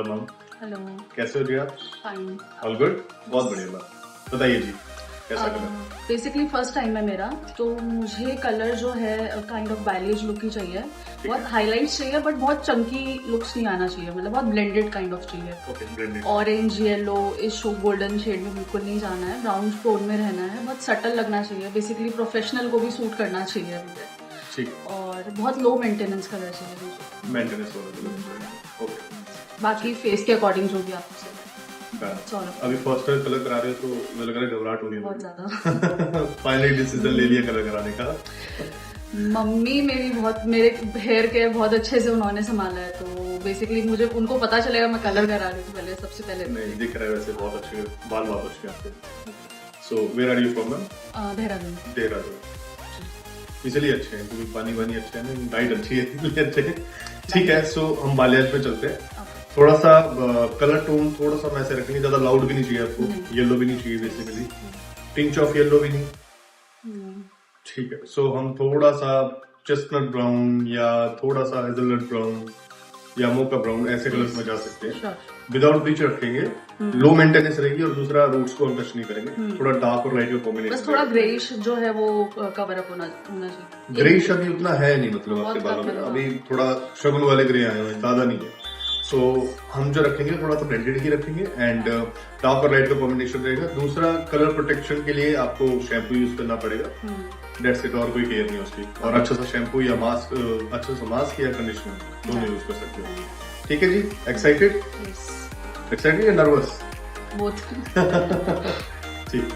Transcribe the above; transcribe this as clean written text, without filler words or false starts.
Hello ma'am, hello. कैसे हो जी आप? फाइन। All good? बहुत बढ़िया मैम, बताइए जी कैसा कलर? बेसिकली फर्स्ट टाइम है मेरा, तो मुझे कलर जो है काइंड ऑफ बैलेज लुक ही चाहिए। बहुत हाईलाइट्स चाहिए बट बहुत चंकी लुक्स नहीं आना चाहिए, मतलब बहुत ब्लेंडेड काइंड ऑफ चाहिए। Okay, blended. ऑरेंज येलो इस गोल्डन शेड में बिल्कुल नहीं जाना है, ब्राउन टोन में रहना है, बहुत सटल लगना चाहिए। बेसिकली प्रोफेशनल को भी सूट करना चाहिए मुझे, ठीक, और बहुत लो मेंटेनेंस कलर चाहिए मुझे। मेंटेनेंस वाला। ओके, बाकी फेस के अकॉर्डिंग जो भी आपको चाहिए। सौरभ। अभी फर्स्ट टाइम कलर करा रहे हो तो मुझे लग रहा है घबराहट होनी है बहुत ज्यादा। फाइनली डिसीजन ले लिया कलर कराने का। मम्मी मेरी बहुत मेरे हेयर केयर बहुत अच्छे से उन्होंने संभाला है, तो बेसिकली मुझे उनको पता चलेगा मैं कलर करा रही हूँ पहले, सबसे पहले। नहीं दिख रहा है वैसे, बहुत अच्छे बाल, बहुत अच्छे आपके। So where are you from ma'am? Dehradun. Dehradun. इसलिए अच्छे हैं क्योंकि पानी वानी अच्छा है ना, डाइट अच्छी है इसलिए अच्छे हैं। ठीक है, सो हम बालियाज पे चलते हैं। थोड़ा सा कलर टोन थोड़ा सा वैसे रखेंगे, ज्यादा लाउड भी नहीं चाहिए आपको, येलो भी नहीं चाहिए बेसिकली, टिंच ऑफ येलो भी नहीं। ठीक है, सो हम थोड़ा सा चेस्टनट ब्राउन या थोड़ा सा हेजलनट ब्राउन या मोका ब्राउन ऐसे कलर्स में जा सकते हैं। विदाउट ब्लीच रखेंगे, लो मेंटेनेंस रहेगी, और दूसरा रूट्स को हम टच नहीं करेंगे। थोड़ा डार्क और लाइट का कॉम्बिनेशन, बस थोड़ा ग्रेइश जो है वो कवर अप होना चाहिए। ग्रेइश अभी उतना है नहीं, मतलब आपके बालों में अभी थोड़ा शगुन वाले ग्रे आए हुए हैं, ज्यादा नहीं है। सो हम जो रखेंगे थोड़ा सा ब्लेंडेड ही रखेंगे, एंड डार्क और लाइट का कॉम्बिनेशन रहेगा। दूसरा, कलर प्रोटेक्शन के लिए आपको शैम्पू यूज करना पड़ेगा, डेट्स इट, और कोई केयर नहीं है उसकी। और अच्छा सा शैम्पू या मास्क, अच्छा सा मास्क या कंडीशनर दोनों यूज कर सकते हो। ठीक है जी, एक्साइटेड? एक्साइटेड या नर्वस? बोथ। ठीक।